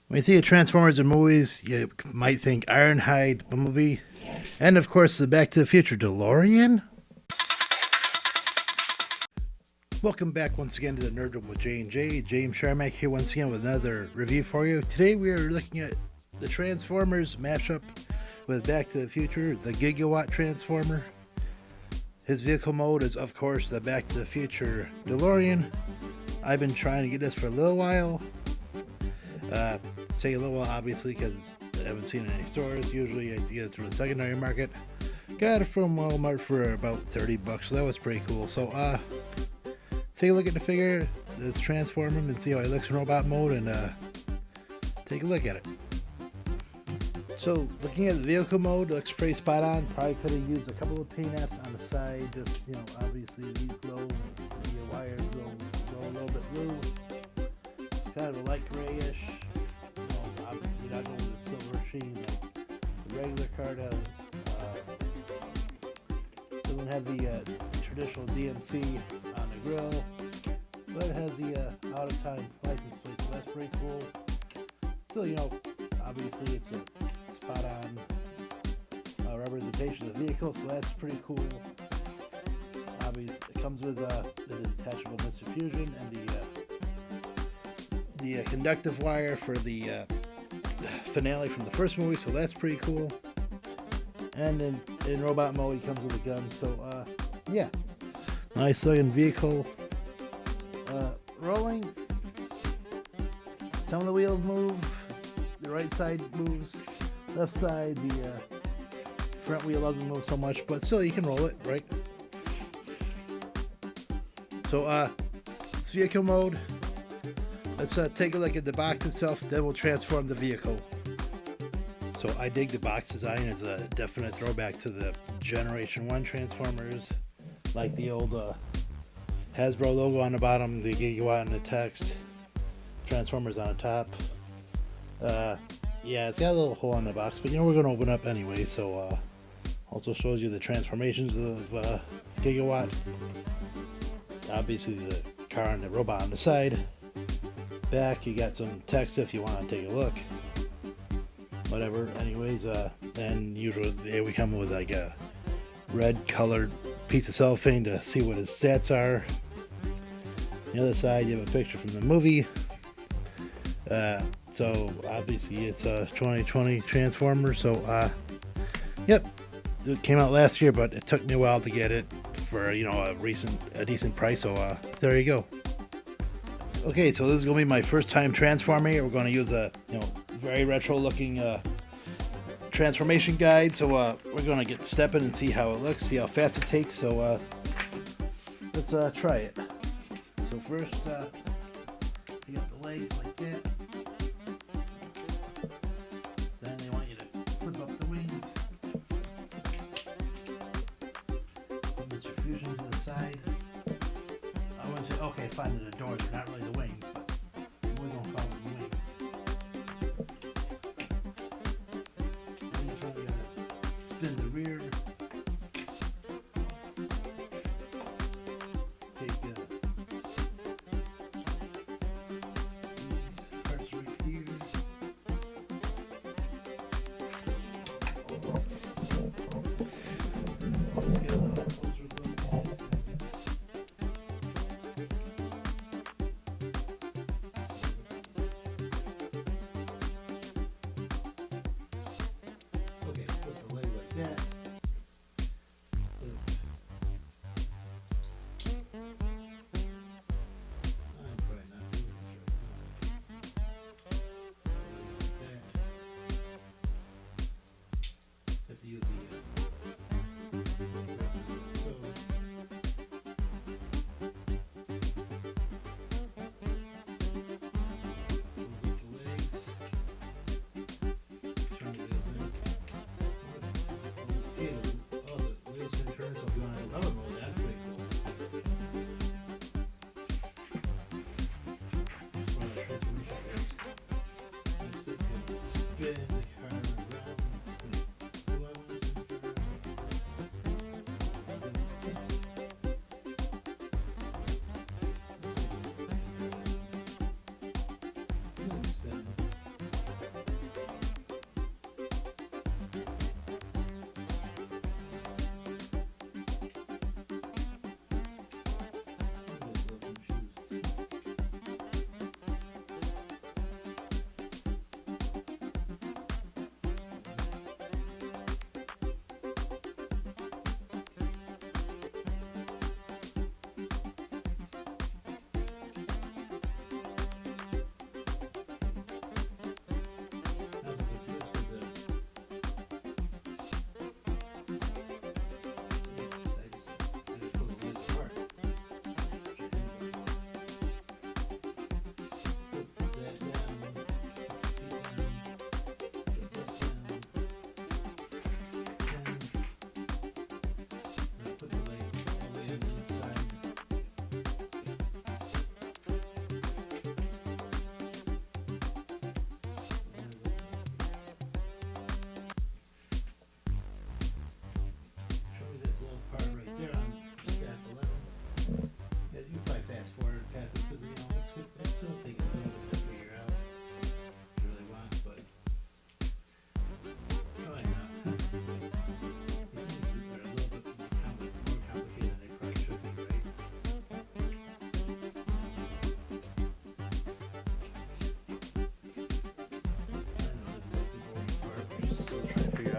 When you think of Transformers in movies, you might think Ironhide, Bumblebee, and of course the Back to the Future DeLorean. Welcome back once again to the Nerd Room with J&J. James Sharmack here once again with another review for you. Today we are looking at the Transformers mashup with Back to the Future, the Gigawatt Transformer. His vehicle mode is of course the Back to the Future DeLorean. I've been trying to get this for a little while. It's taking a little while obviously because I haven't seen it in any stores. Usually I get it through the secondary market. Got it from Walmart for about 30 bucks, so that was pretty cool. So take a look at the figure, let's transform him and see how he looks in robot mode and take a look at it. So looking at the vehicle mode, looks pretty spot on. Probably could have used a couple of paint apps on the side, just, obviously these glow, the wires glow a little bit blue. It's kind of a light grayish. Obviously not going with the silver sheen like the regular car does. Doesn't have the traditional DMC on the grill, but it has the out of time license plate, so that's pretty cool. Still, obviously it's a spot on representation of the vehicle, so that's pretty cool. Obviously, it comes with the detachable Mr. Fusion and the conductive wire for the finale from the first movie, so that's pretty cool. And in robot mode, he comes with a gun, so yeah, nice looking vehicle. Rolling, some of the wheels move, the right side moves, left side, the front wheel doesn't move so much, but still you can roll it, right? So it's vehicle mode. Let's take a look at the box itself, then we'll transform the vehicle. So I dig the box design. It's a definite throwback to the Generation 1 Transformers, like the old Hasbro logo on the bottom, the Gigawatt in the text, Transformers on the top. Yeah, it's got a little hole in the box, but we're going to open up anyway, so also shows you the transformations of Gigawatt. Obviously the car and the robot on the side. Back, you got some text if you want to take a look. Whatever, anyways, and usually we come with like a red colored piece of cellophane to see what his stats are. On the other side, you have a picture from the movie. So obviously it's a 2020 Transformer. So yep, it came out last year, but it took me a while to get it for a decent price. So there you go. Okay, so this is gonna be my first time transforming it. We're gonna use a very retro looking transformation guide. So we're gonna get stepping and see how it looks, see how fast it takes. So let's try it. So first, you got the legs like that. Then they want you to flip up the wings. Put Mr. Fusion to the side. I want to say, okay, fine, the doors are not really the wings, but we're gonna call them the wings. Then you're probably gonna spin the rear. Take these parts right here. Let's get a little closer look. Okay, put the leg like that.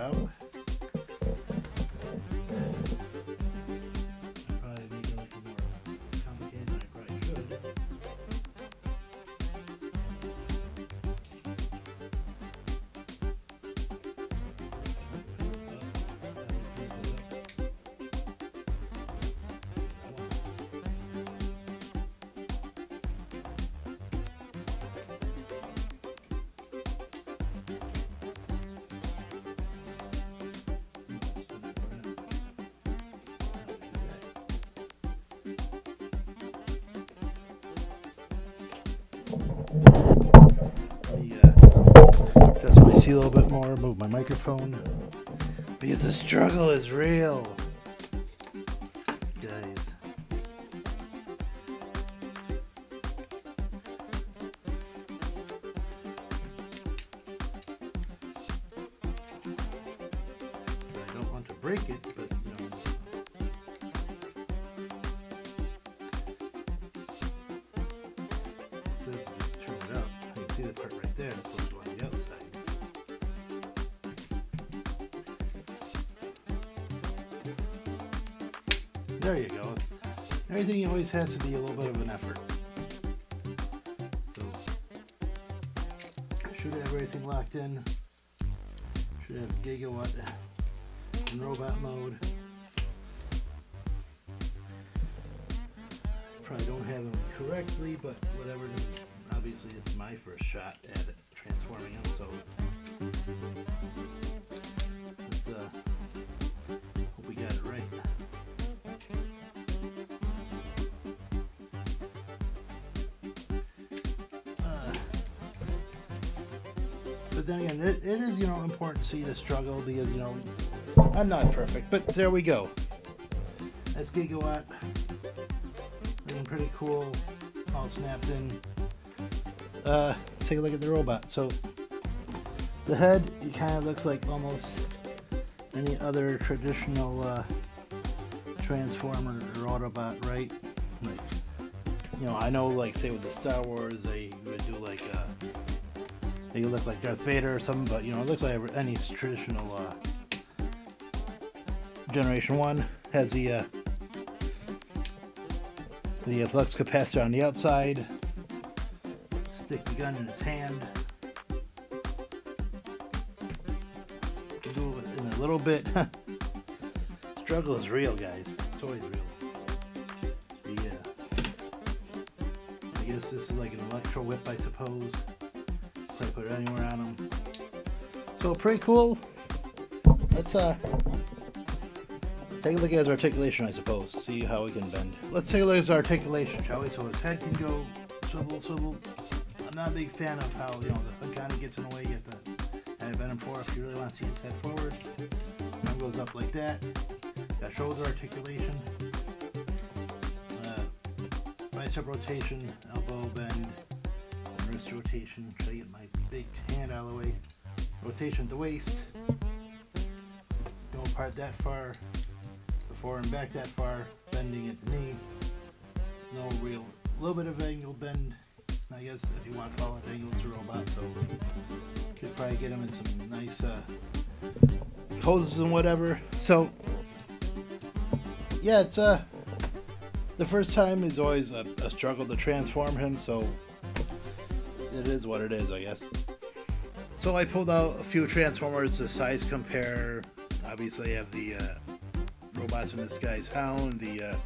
out. I probably need to make it more complicated than I probably should. Adjust my seat a little bit more, move my microphone, because the struggle is real, guys. So I don't want to break it, but you know. It says just turn it up. You can see the part right there. It's supposed to go on the outside. There you go. Everything always has to be a little bit of an effort. So, should have everything locked in. Should have Gigawatt in robot mode. Probably don't have them correctly, but whatever it is. Obviously, it's my first shot at it, transforming them, so let's hope we got it right. But then again, it is, you know, important to see the struggle because, you know, I'm not perfect, but there we go. That's Gigawatt. Looking pretty cool, all snapped in. Let's take a look at the robot. So the head, it kind of looks like almost any other traditional Transformer or Autobot, right? Like, you know, I know, like, say with the Star Wars, they would do like they look like Darth Vader or something, but you know, it looks like any traditional Generation 1. Has the flux capacitor on the outside. Stick the gun in its hand. Do it in a little bit. Struggle is real, guys. It's always real. Yeah. I guess this is like an electro whip, I suppose. Probably put it anywhere on them. So pretty cool. Let's take a look at his articulation, I suppose. See how he can bend. Let's take a look at his articulation, shall we? So his head can go swivel, swivel. I'm not a big fan of how, you know, the hood kind of gets in the way. You have to kind of bend him forward if you really want to see his head forward. Arm goes up like that. Got shoulder articulation. Bicep rotation, elbow bend, wrist rotation. Try to get my big hand out of the way. Rotation at the waist. Don't apart that far. Before and back that far. Bending at the knee. No real, little bit of angle bend. I guess if you want to call it angle, it's a robot, so could probably get him in some nice poses and whatever. So yeah, it's the first time is always a struggle to transform him, so it is what it is, I guess. So I pulled out a few Transformers to size compare. Obviously I have the Robots in Disguise Hound, the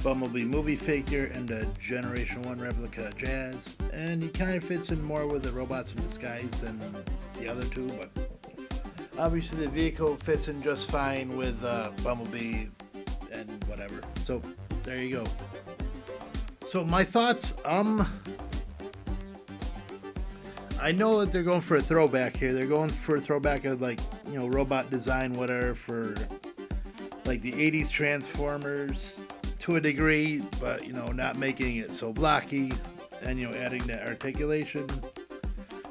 Bumblebee movie figure, and a Generation 1 replica Jazz, and he kind of fits in more with the Robots in Disguise than the other two, but obviously the vehicle fits in just fine with Bumblebee and whatever. So there you go. So my thoughts, I know that they're going for a throwback here. They're going for a throwback of, like, you know, robot design, whatever, for like the 80s Transformers to a degree, but, you know, not making it so blocky, and, you know, adding that articulation.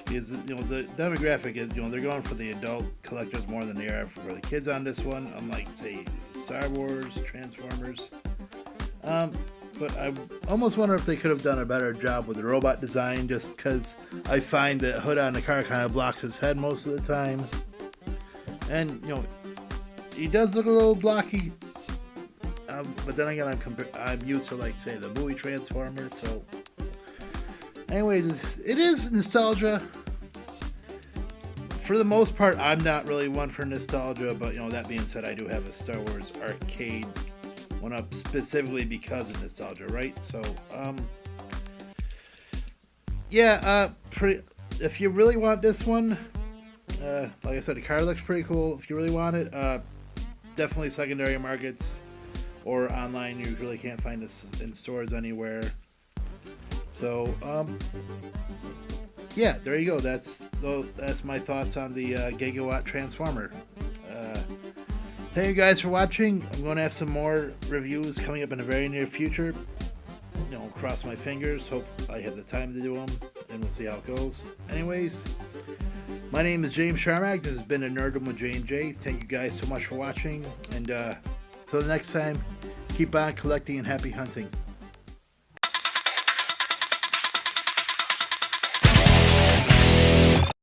Because, you know, the demographic is, you know, they're going for the adult collectors more than they are for the kids on this one, unlike, say, Star Wars, Transformers. But I almost wonder if they could have done a better job with the robot design, just because I find the hood on the car kind of blocks his head most of the time. And he does look a little blocky. But then again, I'm used to, like, say, the movie Transformers. So, anyways, it is nostalgia. For the most part, I'm not really one for nostalgia, but that being said, I do have a Star Wars arcade one up specifically because of nostalgia, right? So, yeah, if you really want this one, like I said, the car looks pretty cool. If you really want it, definitely secondary markets or online. You really can't find this in stores anywhere. So, yeah, there you go. That's my thoughts on the Gigawatt Transformer. Thank you guys for watching. I'm going to have some more reviews coming up in the very near future. Cross my fingers. Hope I have the time to do them, and we'll see how it goes. Anyways, my name is James Sharmack. This has been a Nerdum with J&J. Thank you guys so much for watching, and till the next time, keep on collecting and happy hunting.